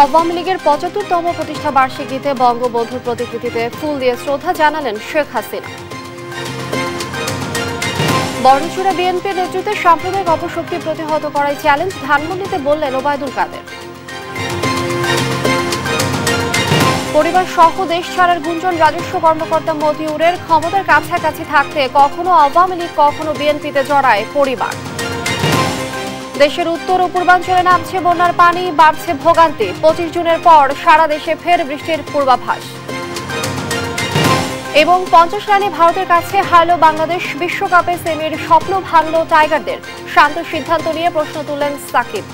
আওয়ামী লীগের ৭৫তম প্রতিষ্ঠা বার্ষিকীতে বঙ্গবন্ধুর প্রতিকৃতিতে ফুল দিয়ে শ্রদ্ধা জানালেন শেখ হাসিনা। বর্ণচূড়া বিএনপির নেতৃত্বে সাম্প্রদায়িক অপশক্তি প্রতিহত করাই চ্যালেঞ্জ, ধানমন্ডিতে বললেন ওবায়দুল কাদের। পরিবার সহ দেশ ছাড়ার গুঞ্জন রাজস্ব কর্মকর্তা মতিউরের, ক্ষমতার কাছাকাছি থাকতে কখনো আওয়ামী লীগ কখনো বিএনপিতে জড়ায় পরিবার। দেশের উত্তর ও পূর্বাঞ্চলে নামছে বন্যার পানি, বাড়ছে ভোগান্তি। ২৫ জুনের পর সারা দেশে ফের বৃষ্টির পূর্বাভাস। এবং ৫০ রানে ভারতের কাছে হারল বাংলাদেশ, বিশ্বকাপে সেমির স্বপ্ন ভাঙল টাইগারদের। শান্ত সিদ্ধান্ত নিয়ে প্রশ্ন তুললেন সাকিব।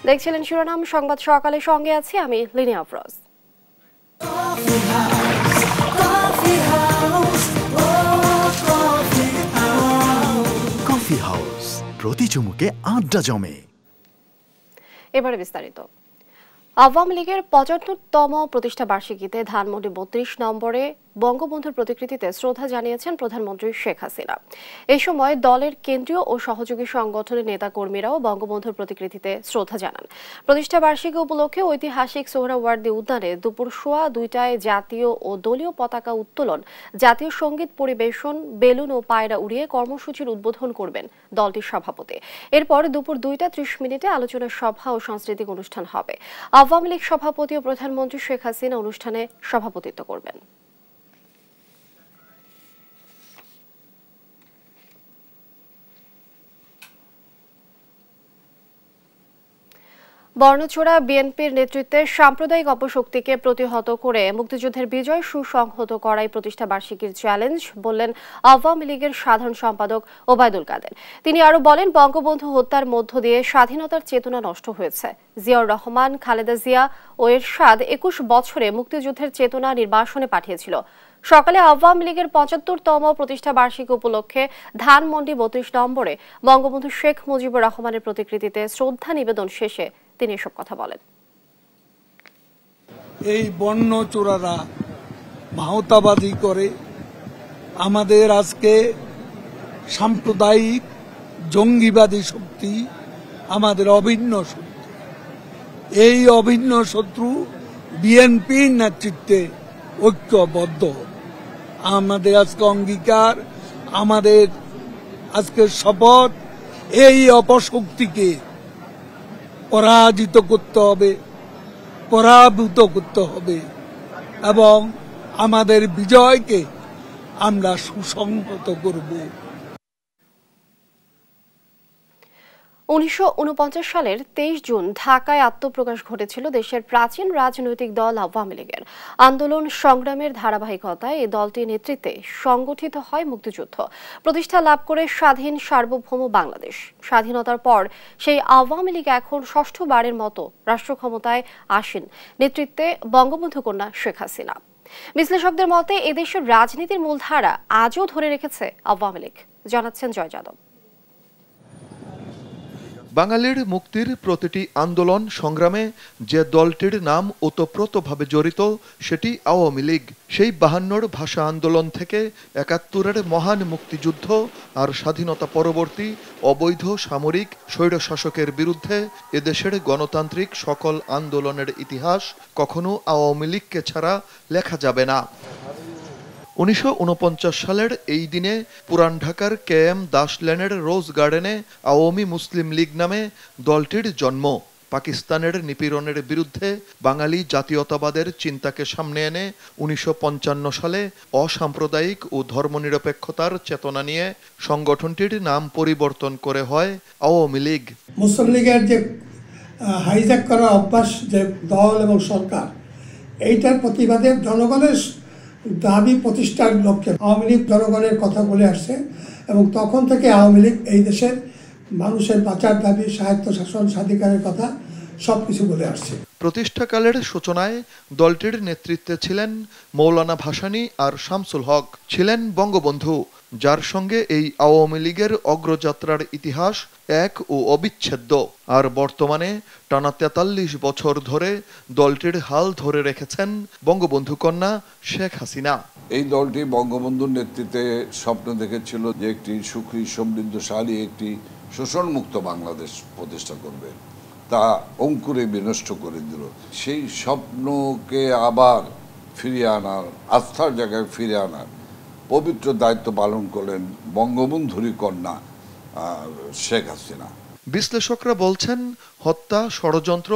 দেখছিলেন শিরোনাম সংবাদ সকালে, সঙ্গে আছি আমি লিনি আফরোজ। কফি হাউস, প্রতি চুমুকে আড্ডা জমে। এবারে বিস্তারিত। আওয়ামী লীগের ৭৫তম প্রতিষ্ঠা বার্ষিকীতে ধানমন্ডি ৩২ নম্বরে বঙ্গবন্ধুর প্রতিকৃতিতে শ্রদ্ধা জানিয়েছেন প্রধানমন্ত্রী শেখ হাসিনা। এই সময় দলের কেন্দ্রীয় ও সহযোগী সংগঠনের নেতাকর্মীরাও বঙ্গবন্ধুর প্রতিকৃতিতে শ্রদ্ধা জানান। প্রতিষ্ঠা বার্ষিকী উপলক্ষে ঐতিহাসিক সোহরাওয়ার্দী উদ্যানে দুপুর ২:১২টায় জাতীয় ও দলীয় পতাকা উত্তোলন, জাতীয় সঙ্গীত পরিবেশন, বেলুন ও পায়রা উড়িয়ে কর্মসূচির উদ্বোধন করবেন দলটির সভাপতি। এরপর দুপুর ২টা ৩০ আলোচনা সভা ও সাংস্কৃতিক অনুষ্ঠান হবে। আওয়ামী লীগ সভাপতি ও প্রধানমন্ত্রী শেখ হাসিনা অনুষ্ঠানে সভাপতিত্ব করবেন। বর্ণচোড়া বিএনপির নেতৃত্বে সাম্প্রদায়িক অপশক্তিকে প্রতিহত করে মুক্তিযুদ্ধের বিজয় সুসংহত করাই প্রতিষ্ঠা বার্ষিকীর চ্যালেঞ্জ, বললেন আওয়ামী লীগের সাধারণ সম্পাদক ওবায়দুল কাদের। তিনি আরো বলেন, বঙ্গবন্ধু হত্যার মধ্য দিয়ে স্বাধীনতার চেতনা নষ্ট হয়েছে। জিয়াউর রহমান, খালেদা জিয়া ও এরশাদ ২১ বছরে মুক্তিযুদ্ধের চেতনা নির্বাসনে পাঠিয়েছিল। সকালে আওয়ামী লীগের ৭৫তম প্রতিষ্ঠা বার্ষিকী উপলক্ষে ধানমন্ডি ৩২ নম্বরে বঙ্গবন্ধু শেখ মুজিবুর রহমানের প্রতিকৃতিতে শ্রদ্ধা নিবেদন শেষে তিনি এসব কথা বলেন। এই বর্ণচোরারা ভাওতাবাদী করে আমাদের আজকে সাম্প্রদায়িক জঙ্গিবাদী শক্তি আমাদের অভিন্ন শত্রু। এই অভিন্ন শত্রু বিএনপির নেতৃত্বে ঐক্যবদ্ধ। আমাদের আজকে অঙ্গীকার, আমাদের আজকে শপথ, এই অপশক্তিকে পরাজিত করতে হবে, পরাভূত করতে হবে এবং আমাদের বিজয়কে আমরা সুসংহত করব। ১৯৪৯ সালের ২৩ জুন ঢাকায় আত্মপ্রকাশ ঘটেছিল দেশের প্রাচীন রাজনৈতিক দল আওয়ামী লীগের। আন্দোলন সংগ্রামের ধারাবাহিকতায় এই দলটির নেতৃত্বে সংগঠিত হয় মুক্তিযুদ্ধ, প্রতিষ্ঠা লাভ করে স্বাধীন সার্বভৌম বাংলাদেশ। স্বাধীনতার পর সেই আওয়ামী লীগ এখন ষষ্ঠবারের মতো রাষ্ট্র ক্ষমতায় আসেন নেতৃত্বে বঙ্গবন্ধু কন্যা শেখ হাসিনা। বিশ্লেষকদের মতে এদেশের রাজনীতির মূলধারা আজও ধরে রেখেছে আওয়ামী লীগ, জানাচ্ছেন জয় যাদব। বাঙালির মুক্তির প্রতিটি আন্দোলন সংগ্রামে যে দলটির নাম ওতপ্রোতভাবে জড়িত সেটি আওয়ামী লীগ। সেই ৫২র ভাষা আন্দোলন থেকে ৭১-এর মহান মুক্তিযুদ্ধ আর স্বাধীনতা পরবর্তী অবৈধ সামরিক স্বৈরশাসকের বিরুদ্ধে এদেশের গণতান্ত্রিক সকল আন্দোলনের ইতিহাস কখনো আওয়ামী লীগকে ছাড়া লেখা যাবে না। ১৯৪৯ সালের এই দিনে পুরান ঢাকার KM দাস লেনের রোজ গার্ডেনে আওয়ামী মুসলিম লীগ নামে দলটির জন্ম। পাকিস্তানের নিপীড়নের বিরুদ্ধে বাঙালি জাতীয়তাবাদের চিন্তাকে সামনে এনে ১৯৫৫ সালে অসাম্প্রদায়িক ও ধর্মনিরপেক্ষতার চেতনা নিয়ে সংগঠনটির নাম পরিবর্তন করে হয় আওয়ামী লীগ। মুসলিম লীগের যে হাইজ্যাক করার অভ্যাস, যে দল এবং সরকার, এইটার প্রতিবাদে জনগণের দাবি প্রতিষ্ঠার লক্ষ্যে আওয়ামী লীগ জনগণের কথা বলে আসছে এবং তখন থেকে আওয়ামী লীগ এই দেশের মানুষের বাঁচার দাবি, স্বায়ত্ত শাসন, স্বাধিকারের কথা সবকিছু বলে আসছে। প্রতিষ্ঠাকালের সূচনায় দলটির নেতৃত্বে ছিলেন মৌলানা ভাসানী আর শামসুল হক, ছিলেন বঙ্গবন্ধু, যার সঙ্গে এই আওয়ামী লীগের অগ্রযাত্রার ইতিহাস এক ও অবিচ্ছেদ্য। আর বর্তমানে টানা ৪৩ বছর ধরে দলটির হাল ধরে রেখেছেন বঙ্গবন্ধু কন্যা শেখ হাসিনা। এই দলটি বঙ্গবন্ধুর নেতৃত্বে স্বপ্ন দেখেছিল যে একটি সুখী সমৃদ্ধশালী একটি শোষণমুক্ত বাংলাদেশ প্রতিষ্ঠা করবে, তা অঙ্কুরে বিনষ্ট করে দিল। সেই স্বপ্নকে আবার ফিরিয়ে আনার, আস্থার জায়গায় ফিরে আনার পবিত্র দায়িত্ব পালন করলেন বঙ্গবন্ধুরই কন্যা শেখ হাসিনা। বিশ্লেষকরা বলছেন, হত্যা, ষড়যন্ত্র,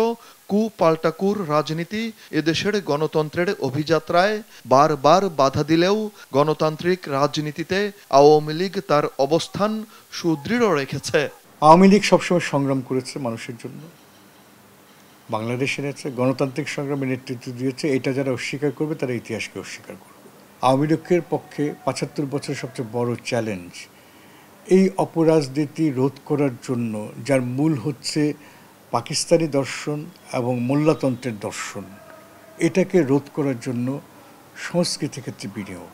কু পাল্টা কুর রাজনীতি এদেশের গণতন্ত্রের অভিযাত্রায় বারবার বাধা দিলেও গণতান্ত্রিক রাজনীতিতে আওয়ামী লীগ তার অবস্থান সুদৃঢ় রেখেছে। আওয়ামী লীগ সবসময় সংগ্রাম করেছে মানুষের জন্য, বাংলাদেশ এনেছে, গণতান্ত্রিক সংগ্রামে নেতৃত্ব দিয়েছে। এটা যারা অস্বীকার করবে তারা ইতিহাসকে অস্বীকার করবে। আওয়ামী লীগের পক্ষে ৭৫ বছরের সবচেয়ে বড় চ্যালেঞ্জ এই অপরাজনীতি রোধ করার জন্য, যার মূল হচ্ছে পাকিস্তানি দর্শন এবং মোল্লাতন্ত্রের দর্শন, এটাকে রোধ করার জন্য সংস্কৃতি ক্ষেত্রে বিনিয়োগ।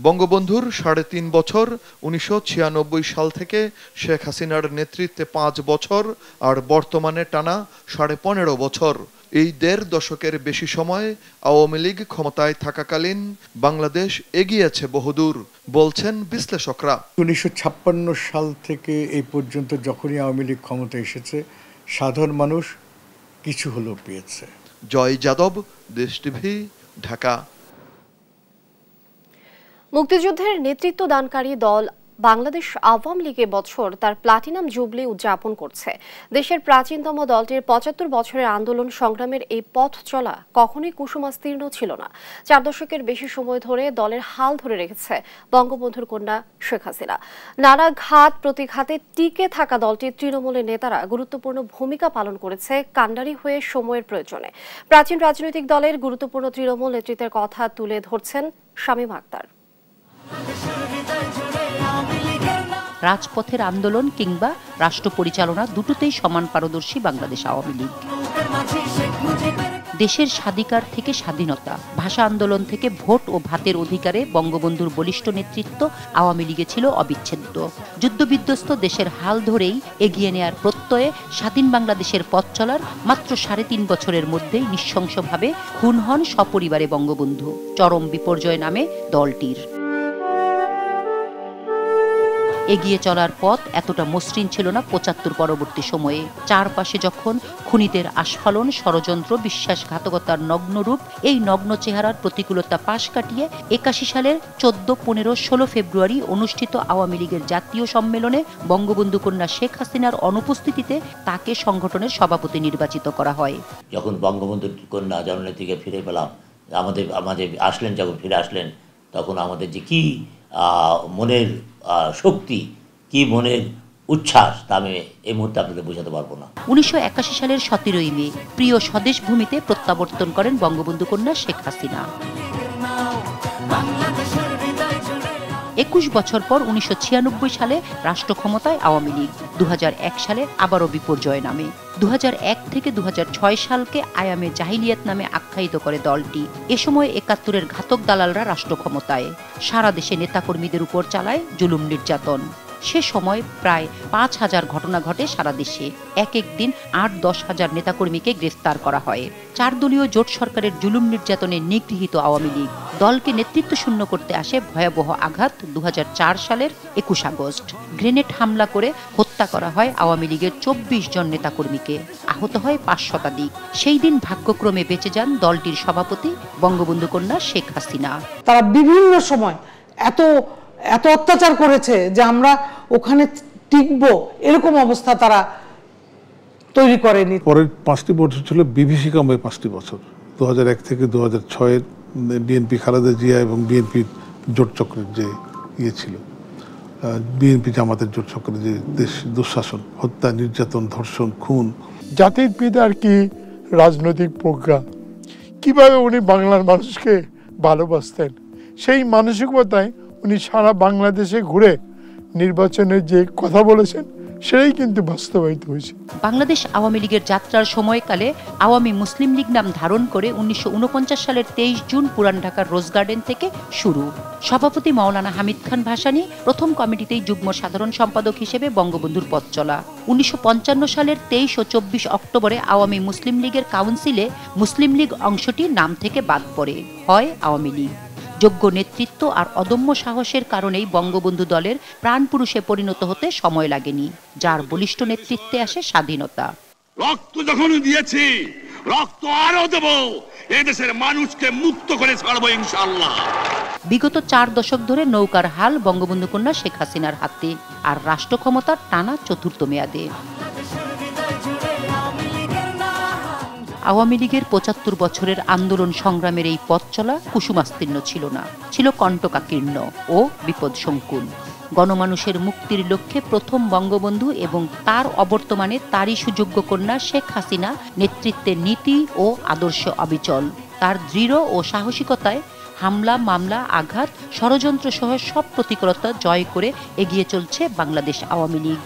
বঙ্গবন্ধুর ৩.৫ বছর ১৯৯৬ সাল থেকে শেখ হাসিনার নেতৃত্বে ৫ বছর আর বর্তমানে টানা ১৫.৫ বছর, এই ১.৫ দশকের বেশি সময় আওয়ামী লীগ ক্ষমতায় থাকাকালীন বাংলাদেশ এগিয়েছে বহুদূর বলছেন বিশ্লেষকরা। ১৯৫৬ সাল থেকে এই পর্যন্ত যখনই আওয়ামী লীগ ক্ষমতায় এসেছে, সাধারণ মানুষ কিছু হলেও পেয়েছে। জয় যাদব, দেশ টিভি, ঢাকা। মুক্তিযুদ্ধের নেতৃত্ব দানকারী দল বাংলাদেশ আওয়ামী লীগ বছর তার প্লাটিনাম জুবলি উদযাপন করছে। দেশের প্রাচীনতম দলটির ৭৫ বছরের আন্দোলন সংগ্রামের এই পথ চলা কখনোই কুসুমাস্তীর্ণ ছিল না। ৪ দশকের বেশি সময় ধরে দলের হাল ধরে রেখেছে বঙ্গবন্ধুর কন্যা শেখ হাসিনা। নানা ঘাত প্রতিঘাতে টিকে থাকা দলটির তৃণমূলের নেতারা গুরুত্বপূর্ণ ভূমিকা পালন করেছে কাণ্ডারি হয়ে সময়ের প্রয়োজনে। প্রাচীন রাজনৈতিক দলের গুরুত্বপূর্ণ তৃণমূল নেতৃত্বের কথা তুলে ধরছেন শামীম আক্তার। রাজপথের আন্দোলন কিংবা রাষ্ট্র পরিচালনা দুটোতেই সমান পারদর্শী বাংলাদেশ আওয়ামী লীগ। দেশের স্বাধিকার থেকে স্বাধীনতা, ভাষা আন্দোলন থেকে ভোট ও ভাতের অধিকারে বঙ্গবন্ধুর বলিষ্ঠ নেতৃত্ব আওয়ামী লীগে ছিল অবিচ্ছেদ্য। যুদ্ধবিধ্বস্ত দেশের হাল ধরেই এগিয়ে নেয়ার প্রত্যয়ে স্বাধীন বাংলাদেশের পথ চলার মাত্র ৩.৫ বছরের মধ্যেই নৃশংসভাবে খুন হন সপরিবারে বঙ্গবন্ধু। চরম বিপর্যয় নামে দলটির। এগিয়ে চলার পথ এতটা মসৃণ ছিল না ৭৫ পরবর্তী সময়ে। চারপাশে যখন খুনিদের আস্ফালন, ষড়যন্ত্র, বিশ্বাসঘাতকতার নগ্নরূপ, এই নগ্ন চেহারার প্রতিকূলতা পাশ কাটিয়ে ৮১ সালের ১৪, ১৫, ১৬ ফেব্রুয়ারি অনুষ্ঠিত আওয়ামী লীগের জাতীয় সম্মেলনে বঙ্গবন্ধু কন্যা শেখ হাসিনার অনুপস্থিতিতে তাকে সংগঠনের সভাপতি নির্বাচিত করা হয়। যখন বঙ্গবন্ধু কন্যা জননেত্রীকে ফিরে পেলাম, আমাদের আসলেন, যখন ফিরে আসলেন, তখন আমাদের যে কি মনের শক্তি, কি মনের উচ্ছ্বাস, তা আমি এই মুহূর্তে আপনাদের বোঝাতে পারবো না। ১৯৮১ সালের ১৭ই মে প্রিয় স্বদেশ ভূমিতে প্রত্যাবর্তন করেন বঙ্গবন্ধু কন্যা শেখ হাসিনা। ২১ বছর পর ১৯৯৬ সালে রাষ্ট্র ক্ষমতায় আওয়ামী লীগ। ২০০১ সালে আবারও বিপর্যয় নামে। ২০০১ থেকে ২০০৬ সালকে আয়ামে জাহিলিয়াত নামে আখ্যায়িত করে দলটি। এ সময় ৭১-এর ঘাতক দালালরা রাষ্ট্র ক্ষমতায়, সারা দেশে নেতাকর্মীদের উপর চালায় জুলুম নির্যাতন। সে সময় প্রায় ৫,০০০ ঘটনা ঘটে সারা দেশে। এক দিন ৮-১০ হাজার নেতাকর্মীকে গ্রেফতার করা হয়। ৪ দলীয় জোট সরকারের জুলুম নির্যাতনে নিগৃহীত আওয়ামী লীগ দলকে নেতৃত্ব শূন্য করতে আসে ভয়াবহ আঘাত ২০০৪ সালের ২১ আগস্ট। গ্রেনেড হামলা করে হত্যা করা হয় আওয়ামী লীগের ২৪ জন নেতাকর্মীকে, আহত হয় ৫ শতাধিক। সেই দিন ভাগ্যক্রমে বেঁচে যান দলটির সভাপতি বঙ্গবন্ধু কন্যা শেখ হাসিনা। তারা বিভিন্ন সময় এত অত্যাচার করেছে যে আমরা ওখানে টিকব এরকম অবস্থা তারা তৈরি করেনি। পরের 5টি বছর ছিল বিভীষিকাময় 5টি বছর। ২০০১ থেকে ২০০৬-এর বিএনপি, খালেদা জিয়া এবং বিএনপি জোট চক্রের যে ছিল, বিএনপি জামাতের জোট চক্রের যে দেশ দুঃশাসন, হত্যা, নির্যাতন, ধর্ষণ, খুন। জাতির পিতার কি রাজনৈতিক প্রজ্ঞা, কিভাবে উনি বাংলার মানুষকে ভালোবাসতেন, সেই মানসিকতায় উনি সারা বাংলাদেশে ঘুরে নির্বাচনের যে কথা বলেছেন সেটাই কিন্তু বাস্তবায়িত হয়েছে। বাংলাদেশ আওয়ামী লীগের যাত্রার সময়কালে আওয়ামী মুসলিম লীগ নাম ধারণ করে ১৯৪৯ সালের ২৩ জুন পুরান ঢাকার রোজ গার্ডেন থেকে শুরু। সভাপতি মাওলানা হামিদ খান ভাসানী, প্রথম কমিটিতেই যুগ্ম সাধারণ সম্পাদক হিসেবে বঙ্গবন্ধুর পথ চলা। ১৯৫৫ সালের ২৩ ও ২৪ অক্টোবরে আওয়ামী মুসলিম লীগের কাউন্সিলে মুসলিম লীগ অংশটি নাম থেকে বাদ পড়ে, হয় আওয়ামী লীগ। যোগ্য নেতৃত্ব আর অদম্য সাহসের কারণেই বঙ্গবন্ধু দলের প্রাণপুরুষে পরিণত হতে সময় লাগেনি, যার বলিষ্ঠ নেতৃত্বে আসে স্বাধীনতা। রক্ত যখন দিয়েছি, রক্ত আরো দেব, এদেশের মানুষকে মুক্ত করে ছাড়বো ইনশাআল্লাহ। বিগত 4 দশক ধরে নৌকার হাল বঙ্গবন্ধু কন্যা শেখ হাসিনার হাতে, আর রাষ্ট্র ক্ষমতার টানা 4র্থ মেয়াদে। আওয়ামী লীগের 75 বছরের আন্দোলন সংগ্রামের এই পথ চলা কুসুমাস্তীর্ণ ছিল না, ছিল কণ্টকাকীর্ণ ও বিপদসংকুল। গণমানুষের মুক্তির লক্ষ্যে প্রথম বঙ্গবন্ধু এবং তার অবর্তমানে তারই সুযোগ্য কন্যা শেখ হাসিনা নেতৃত্বের নীতি ও আদর্শ অবিচল। তার দৃঢ় ও সাহসিকতায় হামলা, মামলা, আঘাত, ষড়যন্ত্র সহ সব প্রতিকূলতা জয় করে এগিয়ে চলছে বাংলাদেশ আওয়ামী লীগ।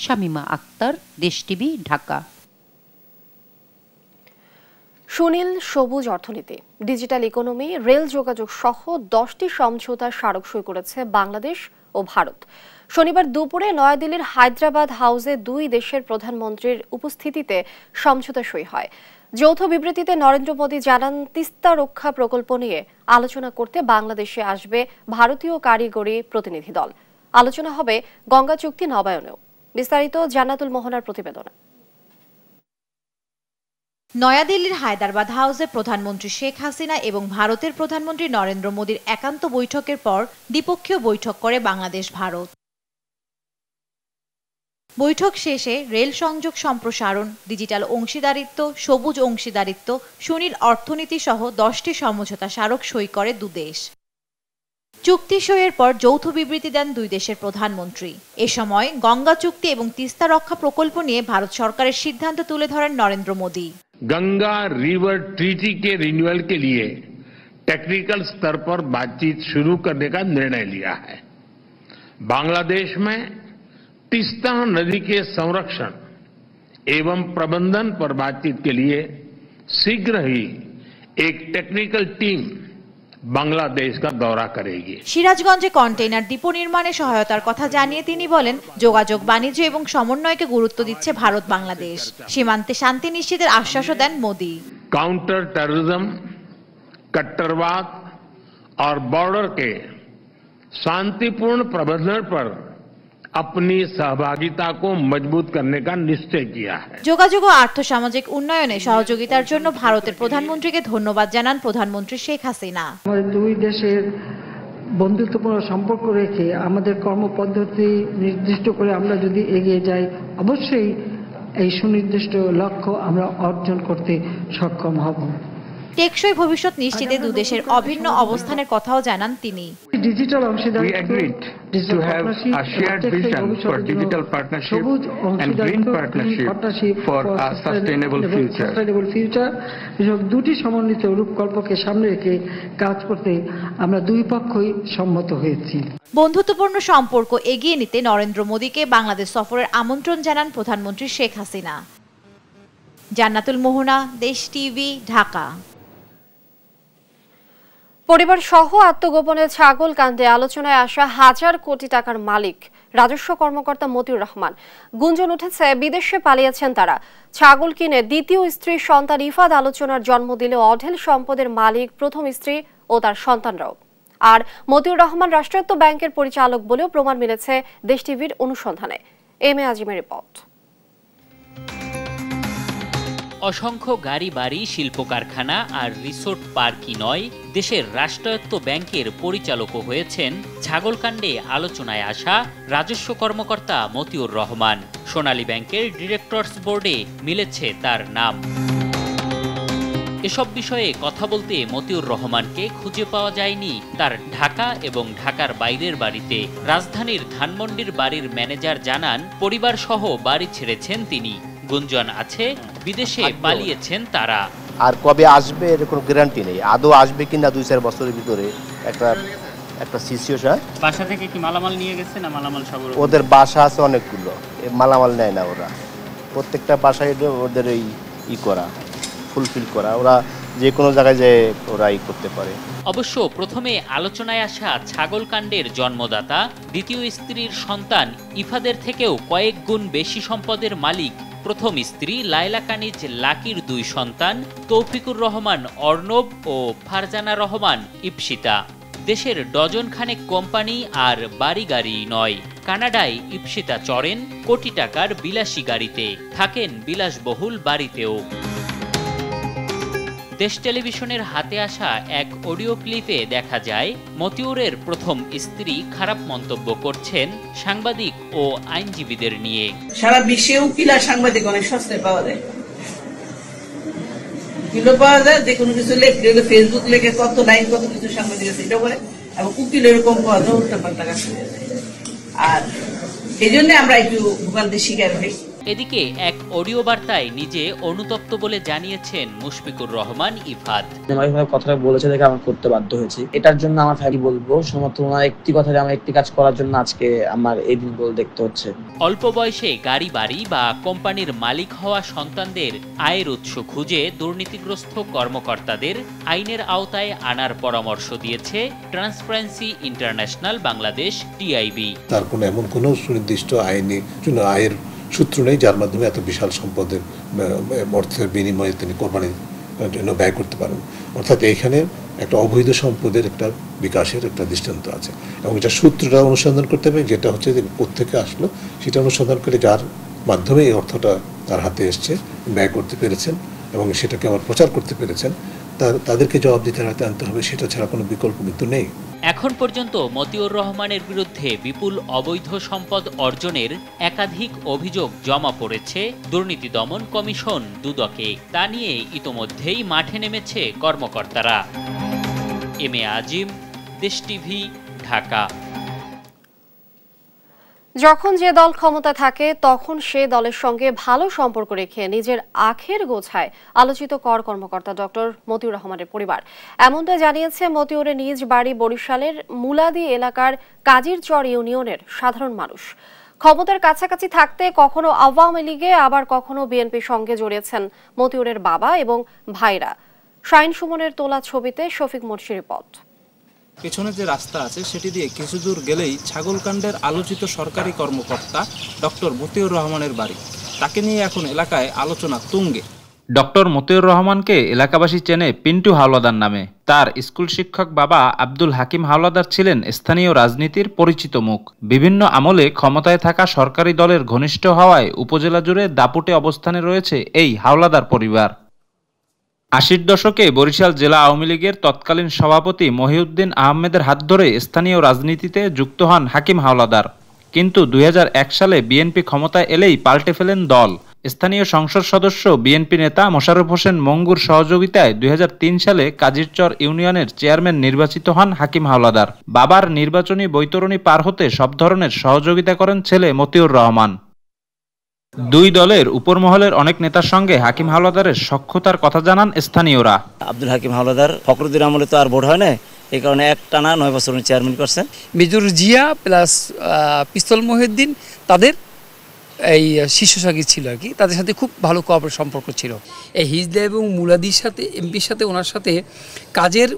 শামীমা আক্তার, দেশ টিভি, ঢাকা। সুনীল সবুজ অর্থনীতি, ডিজিটাল ইকোনমি, রেল যোগাযোগ সহ 10টি সমঝোতা স্মারক সই করেছে বাংলাদেশ ও ভারত। শনিবার দুপুরে নয়াদিল্লির হায়দ্রাবাদ হাউসে 2 দেশের প্রধানমন্ত্রীর উপস্থিতিতে সমঝোতা সই হয়। যৌথ বিবৃতিতে নরেন্দ্র মোদী জানান, তিস্তা রক্ষা প্রকল্প নিয়ে আলোচনা করতে বাংলাদেশে আসবে ভারতীয় কারিগরি প্রতিনিধি দল। আলোচনা হবে গঙ্গা চুক্তি নবায়নেও। বিস্তারিত জান্নাতুল মোহনার প্রতিবেদনে। নয়াদিল্লির হায়দ্রাবাদ হাউসে প্রধানমন্ত্রী শেখ হাসিনা এবং ভারতের প্রধানমন্ত্রী নরেন্দ্র মোদীর একান্ত বৈঠকের পর দ্বিপক্ষীয় বৈঠক করে বাংলাদেশ ভারত। বৈঠক শেষে রেল সংযোগ সম্প্রসারণ, ডিজিটাল অংশীদারিত্ব, সবুজ অংশীদারিত্ব, সুনীল অর্থনীতি সহ 10টি সমঝোতা স্মারক সই করে 2 দেশ। চুক্তি সইয়ের পর যৌথ বিবৃতি দেন 2 দেশের প্রধানমন্ত্রী। এ সময় গঙ্গা চুক্তি এবং তিস্তা রক্ষা প্রকল্প নিয়ে ভারত সরকারের সিদ্ধান্ত তুলে ধরেন নরেন্দ্র মোদী। गंगा रिवर ट्रीटी के रिन्यूअल के लिए टेक्निकल स्तर पर बातचीत शुरू करने का निर्णय लिया है। बांग्लादेश में तिस्ता नदी के संरक्षण एवं प्रबंधन पर बातचीत के लिए शीघ्र ही एक टेक्निकल टीम বাংলাদেশ का दौरा करेगी। সিরাজগঞ্জে কন্টেইনার ডিপো নির্মাণে সহায়তার কথা জানিয়ে তিনি বলেন, যোগাযোগ, বাণিজ্য এবং সমন্বয়কে গুরুত্ব দিচ্ছে ভারত বাংলাদেশ। সীমান্তে শান্তি নিশ্চিতের আশ্বাসও দেন মোদী। काउंटर टेररिज्म, कट्टरवाद और बॉर्डर के शांतिपूर्ण प्रबंधन पर अपनी सहभागिता को मजबूत करने का निश्चय किया है। যোগাযোগ ও আর্থসামাজিক উন্নয়নে সহযোগিতার জন্য ভারতের প্রধানমন্ত্রীকে ধন্যবাদ জানান প্রধানমন্ত্রী শেখ হাসিনা। আমাদের 2 দেশের বন্ধুত্বপূর্ণ সম্পর্ক রেখে আমাদের কর্মপদ্ধতি নির্দিষ্ট করে আমরা যদি এগিয়ে যাই, অবশ্যই এই সুনির্দিষ্ট লক্ষ্য আমরা অর্জন করতে সক্ষম হব। টেকসই ভবিষ্যৎ নিশ্চিতে 2 দেশের অভিন্ন অবস্থানের কথাও জানান তিনি। ডিজিটাল অংশীদারিত্ব, We agreed to have a shared vision for digital partnership and green partnership for a sustainable future. এসব 2টি সমন্বিত রূপকল্পকে সামনে রেখে কাজ করতে আমরা 2 পক্ষই সম্মত হয়েছি। বন্ধুত্বপূর্ণ সম্পর্ক এগিয়ে নিতে নরেন্দ্র মোদীকে বাংলাদেশ সফরের আমন্ত্রণ জানান প্রধানমন্ত্রী শেখ হাসিনা। জান্নাতুল মোহনা, দেশ টিভি, ঢাকা। পরিবার সহ আত্মগোপনে ছাগল কাণ্ডে আলোচনায় আসা 1000 কোটি টাকার মালিক রাজস্ব কর্মকর্তা মতিউর রহমান। গুঞ্জন উঠেছে বিদেশে পালিয়েছেন তারা। ছাগল কিনে দ্বিতীয় স্ত্রীর সন্তান ইফাদ আলোচনার জন্ম দিলেও অঢেল সম্পদের মালিক প্রথম স্ত্রী ও তার সন্তানরাও। আর মতিউর রহমান রাষ্ট্রায়ত্ত ব্যাংকের পরিচালক বলেও প্রমাণ মিলেছে দেশ টিভির অনুসন্ধানে। M A আজিমের report. অসংখ্য গাড়ি, বাড়ি, শিল্প কারখানা আর রিসোর্ট পার্কই নয়, দেশের রাষ্ট্রায়ত্ত ব্যাংকের পরিচালকও হয়েছেন ছাগলকাণ্ডে আলোচনায় আসা রাজস্ব কর্মকর্তা মতিউর রহমান। সোনালী ব্যাংকের ডিরেক্টরস বোর্ডে মিলেছে তার নাম। এসব বিষয়ে কথা বলতে মতিউর রহমানকে খুঁজে পাওয়া যায়নি তার ঢাকা এবং ঢাকার বাইরের বাড়িতে। রাজধানীর ধানমন্ডির বাড়ির ম্যানেজার জানান, পরিবার সহ বাড়ি ছেড়েছেন তিনি। গুঞ্জন আছে বিদেশে পালিয়েছেন তারা। আর কবে আসবে এর কোনো গ্যারান্টি নেই। আদৌ আসবে কিনা 2-4 বছরের ভিতরে একটা সিচুয়েশন। বাসা থেকে কি মালামাল নিয়ে গেছে না মালামাল সব? ওদের বাসা আছে অনেকগুলো, মালামাল নেয় না ওরা। প্রত্যেকটা বাসায় ওদের করা, ফুলফিল করা, ওরা যে কোনো জায়গায় যে ওরা করতে পারে। অবশ্য প্রথমে আলোচনায় আসা ছাগলকাণ্ডের জন্মদাতা দ্বিতীয় স্ত্রীর সন্তান ইফাদের থেকেও কয়েক গুণ বেশি সম্পদের মালিক প্রথম স্ত্রী লায়লা কানিজ লাকির 2 সন্তান তৌফিকুর রহমান অর্ণব ও ফারজানা রহমান ইপসিতা। দেশের ডজন খানেক কোম্পানি আর বাড়ি গাড়ি নয়, কানাডায় ইপসিতা চড়েন কোটি টাকার বিলাসী গাড়িতে, থাকেন বিলাসবহুল বাড়িতেও। দেশ টেলিভিশনের হাতে আসা এক অডিও ক্লিপে দেখা যায় মতিউরের প্রথম স্ত্রী খারাপ মন্তব্য করছেন সাংবাদিক ও আইনজীবীদের নিয়ে। সারা বিশ্বে উকিল আর সাংবাদিক অনেক সস্তায় পাওয়া যায়, উকিলও পাওয়া যায়, যে কোনো কিছু লেখলে ফেসবুক লেখে কত লাইন কত কিছু সাংবাদিক আছে এটা করে, এবং উকিল এরকম পাওয়া যায় উল্টা পাল্টা কাজ করে। আর এই জন্য আমরা একটু ভোগান্তির শিকার হই। এদিকে এক অডিও বার্তায় নিজে অনুতপ্ত বলে জানিয়েছেন মুশফিকুর রহমান ইফাত। কথাটা বলেছে দেখে আমার করতে বাধ্য হয়েছি। এটার জন্য আমার ফ্যামিলি বলবো শুধুমাত্র ওনার একটি কথায় আমার একটি কাজ করার জন্য আজকে আমার এই দিনগুলো দেখতে হচ্ছে। অল্প বয়সে গাড়ি বাড়ি বা কোম্পানির মালিক হওয়া সন্তানদের আয়ের উৎস খুঁজে দুর্নীতিগ্রস্ত কর্মকর্তাদের আইনের আওতায় আনার পরামর্শ দিয়েছে ট্রান্সপারেন্সি ইন্টারন্যাশনাল বাংলাদেশ টিআইবি। তার কোনো এমন কোনো সুনির্দিষ্ট আইনি আয়ের সূত্র নেই যার মাধ্যমে এত বিশাল সম্পদের অর্থের বিনিময়ে তিনি কোরবানির জন্য ব্যয় করতে পারেন। অর্থাৎ এইখানে একটা অবৈধ সম্পদের একটা বিকাশের একটা দৃষ্টান্ত আছে এবং এটা সূত্রটা অনুসন্ধান করতে হবে, যেটা হচ্ছে যে কোত্থেকে আসলো সেটা অনুসন্ধান করে যার মাধ্যমে এই অর্থটা তার হাতে এসছে, ব্যয় করতে পেরেছেন এবং সেটাকে আবার প্রচার করতে পেরেছেন, তাদেরকে জবাবদিহিতার আনতে হবে, সেটা ছাড়া কোনো বিকল্প কিন্তু নেই। এখন পর্যন্ত মতিউর রহমানের বিরুদ্ধে বিপুল অবৈধ সম্পদ অর্জনের একাধিক অভিযোগ জমা পড়েছে দুর্নীতি দমন কমিশন দুদকে। তা নিয়ে ইতোমধ্যেই মাঠে নেমেছে কর্মকর্তারা। এম এ আজিম, দেশ টিভি, ঢাকা। যখন যে দল ক্ষমতা থাকে তখন সে দলের সঙ্গে ভালো সম্পর্ক রেখে নিজের আখের গোছায় আলোচিত কর কর্মকর্তা ডক্টর মতিউর রহমানের পরিবার। এমনটা জানিয়েছে মতিউরের নিজ বাড়ি বরিশালের মুলাদি এলাকার কাজিরচর ইউনিয়নের সাধারণ মানুষ। ক্ষমতার কাছাকাছি থাকতে কখনো আওয়ামী লীগে আবার কখনো বিএনপির সঙ্গে জড়িয়েছেন মতিউরের বাবা এবং ভাইরা। শাইন সুমনের তোলা ছবিতে শফিক মুর্শির রিপোর্ট। পেছনে যে রাস্তা আছে সেটি দিয়ে কিছু দূর গেলেই ছাগলকাণ্ডের আলোচিত সরকারি কর্মকর্তা ডক্টর মতিউর রহমানের বাড়ি। তাকে নিয়ে এখন এলাকায় আলোচনা তুঙ্গে। ডক্টর মতিউর রহমানকে এলাকাবাসী চেনে পিন্টু হাওলাদার নামে। তার স্কুল শিক্ষক বাবা আব্দুল হাকিম হাওলাদার ছিলেন স্থানীয় রাজনীতির পরিচিত মুখ। বিভিন্ন আমলে ক্ষমতায় থাকা সরকারি দলের ঘনিষ্ঠ হওয়ায় উপজেলা জুড়ে দাপুটে অবস্থানে রয়েছে এই হাওলাদার পরিবার। ৮০ দশকে বরিশাল জেলা আওয়ামী লীগের তৎকালীন সভাপতি মহিউদ্দিন আহমেদের হাত ধরে স্থানীয় রাজনীতিতে যুক্ত হন হাকিম হাওলাদার। কিন্তু ২০০১ সালে বিএনপি ক্ষমতায় এলেই পাল্টে ফেলেন দল। স্থানীয় সংসদ সদস্য বিএনপি নেতা মোশাররফ হোসেন মঙ্গুর সহযোগিতায় ২০০৩ সালে কাজিরচর ইউনিয়নের চেয়ারম্যান নির্বাচিত হন হাকিম হাওলাদার। বাবার নির্বাচনী বৈতরণী পার হতে সব ধরনের সহযোগিতা করেন ছেলে মতিউর রহমান। দুই দলের উপরমহলের অনেক নেতার সঙ্গে হাকিম হাওলাদারের সখ্যতার কথা জানান স্থানীয়রা। আব্দুল হাকিম হাওলাদার ফখরুদ্দিন আমলে তো আর ভোট হয় না, এই কারণে একটানা 9 বছর চেয়ারম্যান করছেন। মেজর জিয়া প্লাস পিস্তল মহিউদ্দিন তাদের এই শীর্ষ সঙ্গী ছিল আর কি, তাদের সাথে খুব ভালো সম্পর্ক ছিল। এই হিজলা এবং মুলাদির সাথে এমপির সাথে ওনার সাথে কাজের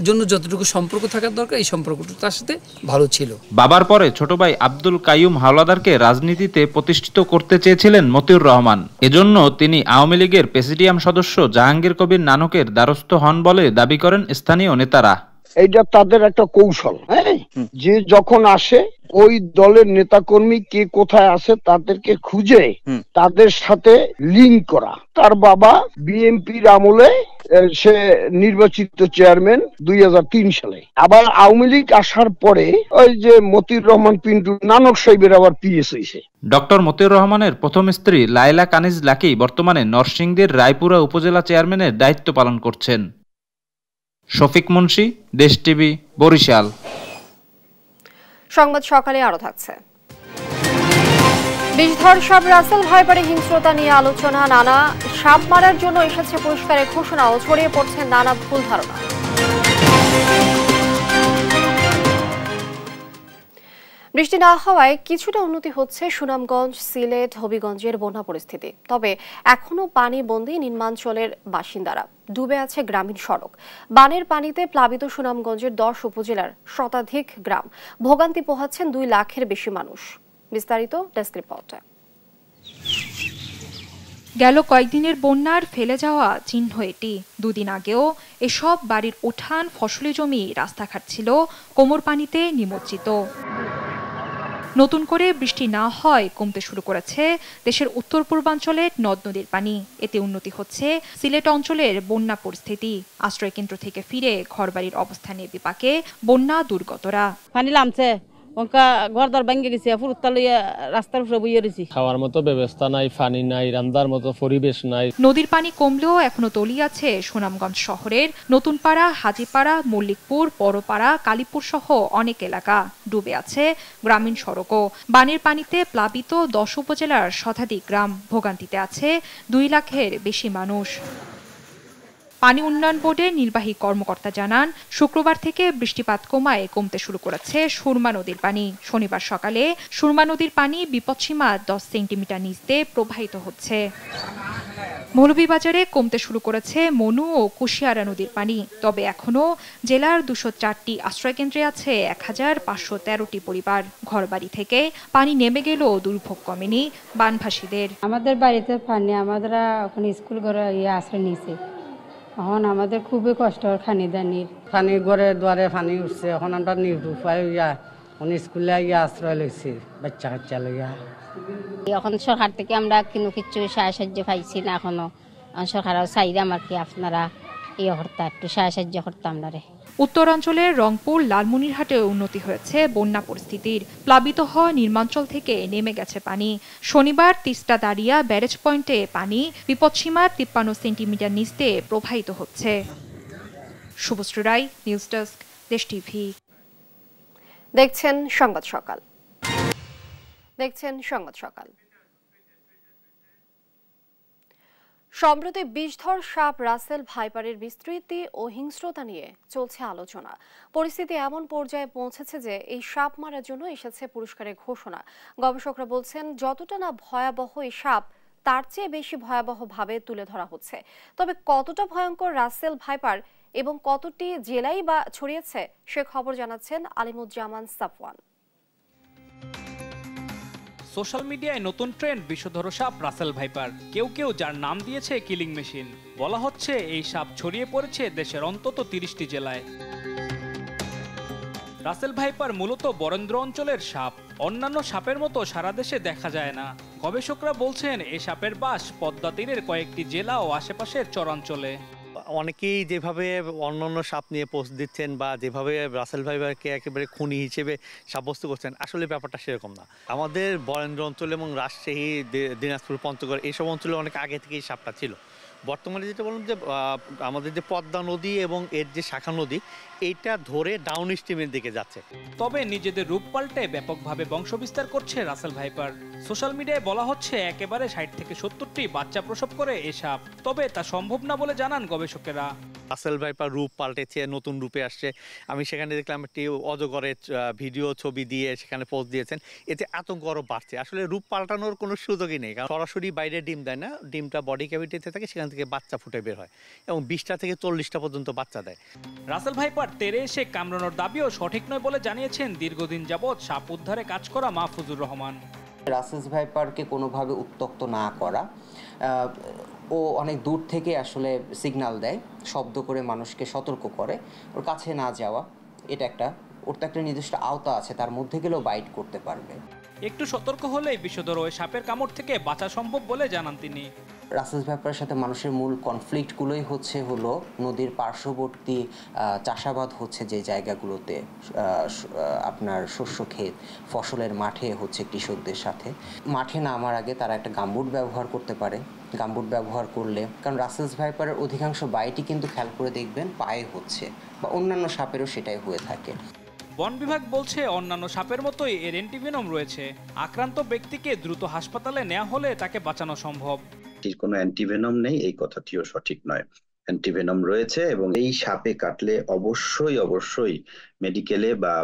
জন্য যতটুকু সম্পর্ক থাকার দরকার এই সম্পর্কটা তার সাথে ভালো ছিল। বাবার পরে ছোট ভাই আব্দুল কাইয়ুম হাওলাদারকে রাজনীতিতে প্রতিষ্ঠিত করতে চেয়েছিলেন মতিউর রহমান। এজন্য তিনি আওয়ামী লীগের প্রেসিডিয়াম সদস্য জাহাঙ্গীর কবির নানকের দ্বারস্থ হন বলে দাবি করেন স্থানীয় নেতারা। এইটা তাদের একটা কৌশল, হ্যাঁ, যে যখন আসে ওই দলের নেতাকর্মী কে কোথায় আছে তাদেরকে খুঁজে তাদের সাথে লিঙ্ক করা। তার বাবা বিএনপির আমলে সে নির্বাচিত চেয়ারম্যান ২০০৩ সালে। আবার আওয়ামী লীগ আসার পরে ওই যে মতিউর রহমান পিন্টু নানক সাহেবের আবার পিএস হয়েছে। ডক্টর মতিউর রহমানের প্রথম স্ত্রী লায়লা কানিজ লাকি বর্তমানে নরসিংদীর রায়পুরা উপজেলা চেয়ারম্যানের দায়িত্ব পালন করছেন। শফিক মুন্সি, দেশ টিভি, বরিশাল। সংবাদ সকালে আরো থাকছে। বিষধর সাপ রাসেল ভাইপারে হিংস্রতা নিয়ে আলোচনা, নানা সাপ মারার জন্য এসেছে পুরস্কারের ঘোষণাও, ছড়িয়ে পড়ছে নানা ভুল ধারণা। বৃষ্টি না হওয়ায় কিছুটা উন্নতি হচ্ছে সুনামগঞ্জ, সিলেট, হবিগঞ্জের বন্যা পরিস্থিতি। তবে এখনো পানিবন্দী নিম্নাঞ্চলের বাসিন্দারা, ডুবে আছে গ্রামীণ সড়ক। বানের পানিতে প্লাবিত সুনামগঞ্জের 10 উপজেলার শতাধিক গ্রাম, ভোগান্তি পোহাচ্ছেন 2 লাখের বেশি মানুষ। বিস্তারিত ডেস্ক রিপোর্টে। গেল কয়েকদিনের বন্যার ফেলে যাওয়া চিহ্ন এটি। দুদিন আগেও এসব বাড়ির উঠান, ফসলি জমি, রাস্তাঘাট ছিল কোমর পানিতে নিমজ্জিত। নতুন করে বৃষ্টি না হয় কমতে শুরু করেছে দেশের উত্তর পূর্বাঞ্চলের নদ নদীর পানি। এতে উন্নতি হচ্ছে সিলেট অঞ্চলের বন্যা পরিস্থিতি। আশ্রয়কেন্দ্র থেকে ফিরে ঘরবাড়ির অবস্থা নিয়ে বিপাকে বন্যা দুর্গতরা। পানি নামছে, ঘরদর ভেঙে গেছে, ফুরুত্তা লইয়া রাস্তার উপরে বইয়ে রয়েছি। খাওয়ার মতো ব্যবস্থা নাই, পানি নাই, রান্নার মতো পরিবেশ নাই। নদীর পানি কমলেও এখনো তলিয়ে আছে সুনামগঞ্জ শহরের নতুনপাড়া, হাজীপাড়া, মল্লিকপুর, বড়পাড়া, কালীপুর সহ অনেক এলাকা। ডুবে আছে গ্রামীণ সড়কও। বানের পানিতে প্লাবিত 10 উপজেলার শতাধিক গ্রাম। ভোগান্তিতে আছে 2 লাখের বেশি মানুষ। পানি উন্নয়ন বোর্ডের নির্বাহী কর্মকর্তা জানান, শুক্রবার থেকে বৃষ্টিপাত কমায় কমতে শুরু করেছে সুরমা নদীর পানি। শনিবার সকালে সুরমা নদীর পানি বিপদসীমা 10 সেন্টিমিটার নিচ দিয়ে প্রবাহিত হচ্ছে। মৌলভীবাজারে কমতে শুরু করেছে মনু ও কুশিয়ারা নদীর পানি। তবে এখনো জেলার 204টি আশ্রয়কেন্দ্রে আছে 1513টি পরিবার। ঘরবাড়ি থেকে পানি নেমে গেলেও দুর্ভোগ কমেনি বানভাসীদের। আমাদের বাড়িতে পানি, আমরা এখন স্কুল ঘরে আশ্রয় নিয়েছি। এখন আমাদের খুবই কষ্ট হয় খানি দানির। পানি ঘরে দুয়ারে পানি উঠছে, এখন আমরা নিরুপায় হইয়া স্কুলে আশ্রয় লইছি বাচ্চা কাচ্চা লইয়া। এখন সরকার থেকে আমরা কিছু সাহায্য পাইছি না এখনো। সরকারও চাইলে আমার কি আপনারা একটু সাহায্য করতাম না রে। উত্তরাঞ্চলের রংপুর, লালমনিরহাটে উন্নতি হয়েছে বন্যা পরিস্থিতির। প্লাবিত হওয়া নির্মাঞ্চল থেকে নেমে গেছে পানি। শনিবার তিস্তা দাঁড়িয়া ব্যারেজ পয়েন্টে পানি বিপদসীমার 53 সেন্টিমিটার নিচ দিয়ে প্রবাহিত হচ্ছে। শুভশ্রী রায়, নিউজ ডেস্ক, দেশ টিভি। দেখছেন সংবাদ সকাল। সম্প্রতি বিষধর সাপ রাসেল ভাইপারের বিস্তৃতি ও হিংস্রতা নিয়ে চলছে আলোচনা। পরিস্থিতি এমন পর্যায়ে পৌঁছেছে যে এই সাপ মারার জন্য এসেছে পুরস্কারের ঘোষণা। গবেষকরা বলছেন, যতটা না ভয়াবহ এই সাপ, তার চেয়ে বেশি ভয়াবহ ভাবে তুলে ধরা হচ্ছে। তবে কতটা ভয়ঙ্কর রাসেল ভাইপার এবং কতটি জেলায় বা ছড়িয়েছে, সে খবর জানাচ্ছেন আলিমুজ্জামান সাফওয়ান। সোশ্যাল মিডিয়ায় নতুন ট্রেন্ড বিষধর সাপ রাসেল ভাইপার। কেউ কেউ যার নাম দিয়েছে কিলিং মেশিন। বলা হচ্ছে এই সাপ ছড়িয়ে পড়েছে দেশের অন্তত 30টি জেলায়। রাসেল ভাইপার মূলত বরেন্দ্র অঞ্চলের সাপ। অন্যান্য সাপের মতো সারা দেশে দেখা যায় না। গবেষকরা বলছেন এই সাপের বাস পদ্মা তীরের কয়েকটি জেলা ও আশেপাশের চরাঞ্চলে। অনেকেই যেভাবে অন্যান্য সাপ নিয়ে পোস্ট দিচ্ছেন বা যেভাবে রাসেল ভাইপারকে একেবারে খুনি হিসেবে সাব্যস্ত করছেন, আসলে ব্যাপারটা সেরকম না। আমাদের বরেন্দ্র অঞ্চল এবং রাজশাহী, দিনাজপুর, পঞ্চগড় এইসব অঞ্চলে অনেক আগে থেকেই সাপটা ছিল। বর্তমানে যেটা বললাম যে আমাদের যে পদ্মা নদী এবং এর যে শাখা নদী, এইটা ধরে ডাউন স্ট্রিমের দিকে যাচ্ছে। তবে নিজেদের রূপ পাল্টে ব্যাপকভাবে বংশবিস্তার করছে রাসেল ভাইপার। সোশ্যাল মিডিয়ায় বলা হচ্ছে একেবারে 60 থেকে 70টি বাচ্চা প্রসব করে এই সাপ। তবে তা সম্ভব না বলে জানান গবেষকেরা। রাসেল ভাইপার রূপ পাল্টেছে, নতুন রূপে আসছে। আমি সেখানে দেখলাম একটি অজগরের ভিডিও ছবি দিয়ে সেখানে পোস্ট দিয়েছেন। এতে আতঙ্ক আরও বাড়ছে। আসলে রূপ পাল্টানোর কোনো সুযোগই নেই, কারণ সরাসরি বাইরে ডিম দেয় না, ডিমটা বডি ক্যাভিটিতে থাকে, সেখান থেকে বাচ্চা ফুটে বের হয় এবং 20টা থেকে 40টা পর্যন্ত বাচ্চা দেয়। রাসেল ভাইপার তেরে এসে কামড়ানোর দাবিও সঠিক নয় বলে জানিয়েছেন দীর্ঘদিন যাবৎ সাপ উদ্ধারে কাজ করা মাহফুজুর রহমান। রাসেল ভাইপারকে কোনোভাবে উত্ত্যক্ত না করা, ও অনেক দূর থেকে আসলে সিগন্যাল দেয়, শব্দ করে মানুষকে সতর্ক করে, ওর কাছে না যাওয়া। এটা ওর তো একটা নির্দিষ্ট আওতা আছে, তার মধ্যে গেলেও বাইট করতে পারবে। একটু সতর্ক হলেই বিষধর ওই সাপের কামড় থেকে বাঁচা সম্ভব বলে জানান তিনি। রাসেল ভাইপারের সাথে মানুষের মূল কনফ্লিক্টগুলোই হলো নদীর পার্শ্ববর্তী চাষাবাদ হচ্ছে যে জায়গাগুলোতে, আপনার শস্য ক্ষেত, ফসলের মাঠে হচ্ছে কৃষকদের সাথে। মাঠে নামার আগে তারা একটা গামবুট ব্যবহার করতে পারে। গামবুট ব্যবহার করলে, কারণ রাসেল ভাইপারের অধিকাংশ বাইটই কিন্তু খেয়াল করে দেখবেন পায়ে হচ্ছে, বা অন্যান্য সাপেরও সেটাই হয়ে থাকে। বন বিভাগ বলছে অন্যান্য সাপের মতোই এর অ্যান্টিভেনম রয়েছে। আক্রান্ত ব্যক্তিকে দ্রুত হাসপাতালে নেওয়া হলে তাকে বাঁচানো সম্ভব। কোনো অ্যান্টিভেনম নেই এই কথাটিও সঠিক নয়। অ্যান্টিভেনম রয়েছে এবং এই সাপে কাটলে অবশ্যই মেডিকেলে বা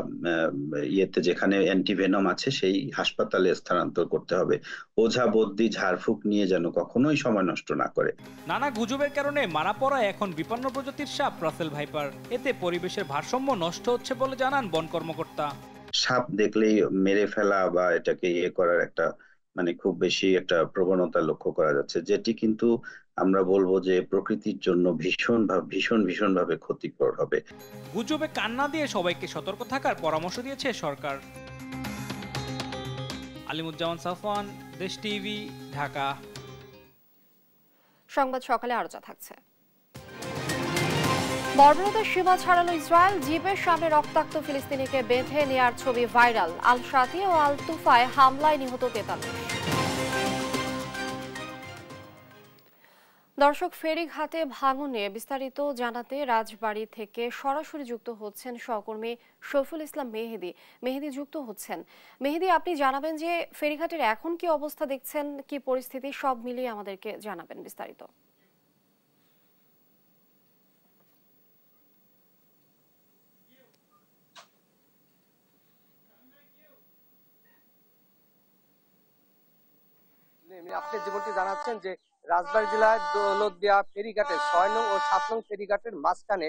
ইয়েতে যেখানে অ্যান্টিভেনম আছে সেই হাসপাতালে স্থানান্তর করতে হবে। ওঝা বদ্যি ঝাড়ফুঁক নিয়ে যেন কখনোই সময় নষ্ট না করে। নানা গুজবের কারণে মারা পড়া এখন বিপন্ন প্রজাতির সাপ রাসেল ভাইপার। এতে পরিবেশের ভারসাম্য নষ্ট হচ্ছে বলে জানান বন কর্মকর্তা। সাপ দেখলেই মেরে ফেলা বা এটাকে করার একটা মানে খুব বেশি একটা প্রবণতা লক্ষ্য করা যাচ্ছে, যেটি কিন্তু আমরা বলবো যে প্রকৃতির জন্য ভীষণ ভাবে ক্ষতিকর হবে। গুজবে কান না দিয়ে সবাইকে সতর্ক থাকার পরামর্শ দিয়েছে সরকার। আলিমুজ্জামান সাফওয়ান, দেশ টিভি, ঢাকা। সংবাদ সকালে আরো যা থাকছে। বর্বরতার সীমা ছাড়ালো ইসরায়েল, জিপের সামনে রক্তাক্ত ফিলিস্তিনিকে বেঁধে নেয়ার ছবি ভাইরাল। আল শাতি ও আল তুফায় হামলায় নিহত 43। দর্শক, ফেরিঘাটে ভাঙন নিয়ে বিস্তারিত জানাতে রাজবাড়ী থেকে সরাসরি যুক্ত হচ্ছেন সহকর্মী শফিউল ইসলাম মেহেদি যুক্ত হচ্ছেন। মেহেদি, আপনি জানাবেন যে ফেরিঘাটের এখন কি অবস্থা দেখছেন, কি পরিস্থিতি, সব মিলিয়ে আমাদেরকে জানাবেন বিস্তারিত। আপনি যেমনটি জানাচ্ছেন যে রাজবাড়ী জেলার দৌলতদিয়া ফেরিঘাটের 6 নং ও 7 নং ফেরিঘাটের মাঝখানে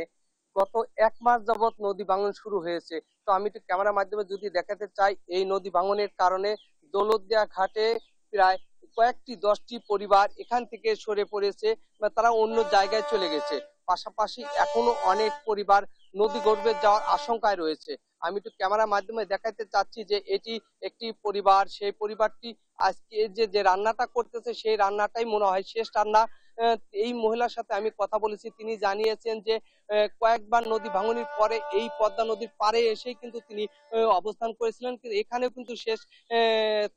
গত 1 মাস যাবৎ নদী ভাঙন শুরু হয়েছে। তো আমি একটু ক্যামেরার মাধ্যমে যদি দেখাতে চাই, এই নদী ভাঙনের কারণে দৌলতদিয়া ঘাটে প্রায় কয়েকটি 10টি পরিবার এখান থেকে সরে পড়েছে বা তারা অন্য জায়গায় চলে গেছে। পাশাপাশি এখনো অনেক পরিবার নদী গর্ভে যাওয়ার আশঙ্কায় রয়েছে। আমি একটু ক্যামেরার মাধ্যমে দেখাতে চাচ্ছি যে এটি একটি পরিবার, সেই পরিবারটি আজকে যে রান্নাটা করতেছে সেই রান্নাটাই মনে হয় শেষ রান্না। এই মহিলার সাথে আমি কথা বলেছি, তিনি জানিয়েছেন যে কয়েকবার নদী ভাঙনের পরে এই পদ্মা নদীর পাড়ে এসেই কিন্তু তিনি অবস্থান করেছিলেন, কিন্তু এখানেও কিন্তু শেষ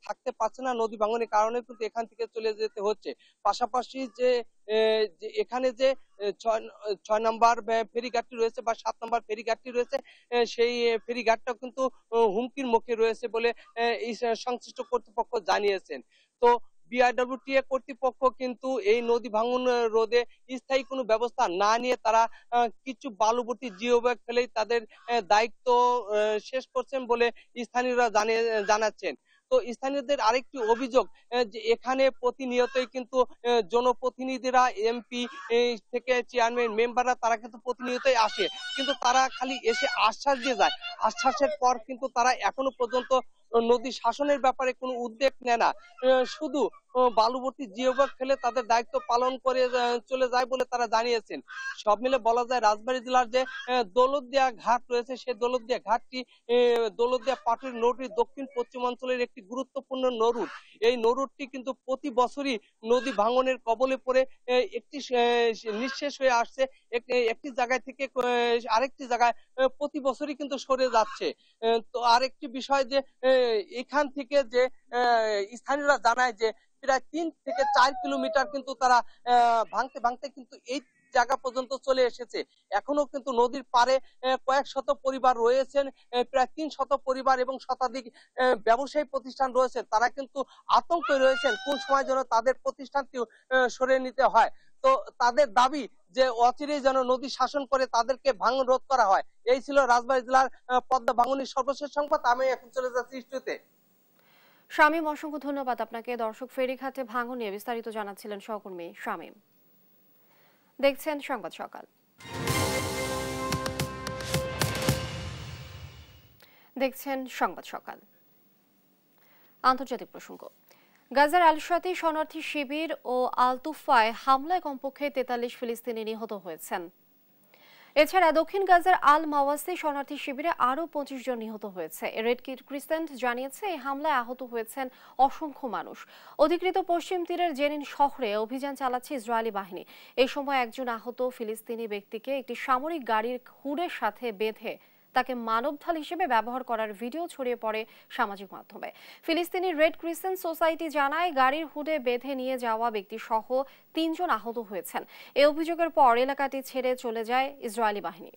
থাকতে পারছে না, নদী ভাঙনের কারণে কিন্তু এখান থেকে চলে যেতে হচ্ছে। পাশাপাশি যে এখানে যে 6 নম্বর ফেরিঘাটটি রয়েছে বা 7 নম্বর ফেরিঘাটটি রয়েছে, সেই ফেরিঘাটটা কিন্তু হুমকির মুখে রয়েছে বলে এই সংশ্লিষ্ট কর্তৃপক্ষ জানিয়েছেন। তো বিআরডব্লিউটিএ কর্তৃপক্ষ কিন্তু এই নদী ভাঙন রোধে স্থায়ী কোনো ব্যবস্থা না নিয়ে তারা কিছু বালুভর্তি জিও ব্যাগ ফেলেই তাদের দায়িত্ব শেষ করছেন বলে স্থানীয়রা জানাচ্ছেন। তো স্থানীয়দের আরেকটি অভিযোগ যে এখানে প্রতিনিয়তই কিন্তু জনপ্রতিনিধিরা, এমপি থেকে চেয়ারম্যান, মেম্বাররা তারা কিন্তু প্রতিনিয়তই আসে, কিন্তু তারা খালি এসে আশ্বাস দিয়ে যায়। আশ্বাসের পর কিন্তু তারা এখনো পর্যন্ত নদী শাসনের ব্যাপারে কোনো উদ্যোগ নেয় না, শুধু বালুভর্তি জিওব্যাগ ফেলে তাদের দায়িত্ব পালন করে চলে যায় বলে তারা জানিয়েছেন। সব মিলে বলা যায় রাজবাড়ী জেলার যে দৌলতদিয়া ঘাট রয়েছে, সেই দৌলতদিয়া ঘাটটি দৌলতদিয়া পাটুরি নদীর দক্ষিণ পশ্চিমাঞ্চলের একটি গুরুত্বপূর্ণ নরুট। এই নরুটটি কিন্তু প্রতি বছরই নদী ভাঙনের কবলে পড়ে একটি নিঃশেষ হয়ে আসছে, একটি জায়গায় থেকে আরেকটি জায়গায় প্রতি বছরই কিন্তু সরে যাচ্ছে। তো আরেকটি বিষয় যে এখান থেকে যে স্থানীয়রা জানায় যে প্রায় 3 থেকে 4 কিলোমিটার কিন্তু তারা ভাঙতে ভাঙতে কিন্তু এই জায়গা পর্যন্ত চলে এসেছে। এখনো কিন্তু নদীর পারে কয়েক শত পরিবার রয়েছেন, প্রায় 300 পরিবার এবং শতাধিক ব্যবসায়ী প্রতিষ্ঠান রয়েছে। তারা কিন্তু আতঙ্কে রয়েছেন কোন সময় যেন তাদের প্রতিষ্ঠানটি সরিয়ে নিতে হয়। তো তাদের দাবি যে অচিরেই যেন নদী শাসন করে তাদেরকে ভাঙন রোধ করা হয়। এই ছিল রাজবাড়ী জেলার পদ্মা ভাঙনের সর্বশেষ সংবাদ। আমি এখন চলে যাচ্ছি স্টুডিওতে। শামীম, অসংখ্য ধন্যবাদ আপনাকে। দর্শক, ফেরিঘাটে ভাঙন নিয়ে বিস্তারিত জানাচ্ছিলেন সহকর্মী শামীম। দেখছেন সংবাদ সকাল। আন্তর্জাতিক প্রসঙ্গ। গাজার আল শাতি শরণার্থী শিবির ও আল তুফায় হামলায় কমপক্ষে 43 ফিলিস্তিনি নিহত হয়েছেন। এছাড়া দক্ষিণ গাজার আল মাওয়াসি শরণার্থী শিবিরে আরও 25 জন নিহত হয়েছে। রেড ক্রিসেন্ট জানিয়েছে এই হামলায় আহত হয়েছেন অসংখ্য মানুষ। অধিকৃত পশ্চিম তীরের জেনিন শহরে অভিযান চালাচ্ছে ইসরায়েলি বাহিনী। এই সময় একজন আহত ফিলিস্তিনি ব্যক্তিকে একটি সামরিক গাড়ির হুডের সাথে বেঁধে তাকে মানবঢাল হিসেবে ব্যবহার করার ভিডিও ছড়িয়ে পড়ে সামাজিক মাধ্যমে। ফিলিস্তিনি রেড ক্রিসেন্ট সোসাইটি জানায় গাড়ির হুডে বেঁধে নিয়ে যাওয়া ব্যক্তি সহ 3 জন আহত হয়েছেন। এই অভিযোগের পর এলাকাটি ছেড়ে চলে যায় ইসরায়েলি বাহিনী।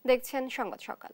দেখছেন সংবাদ সকাল।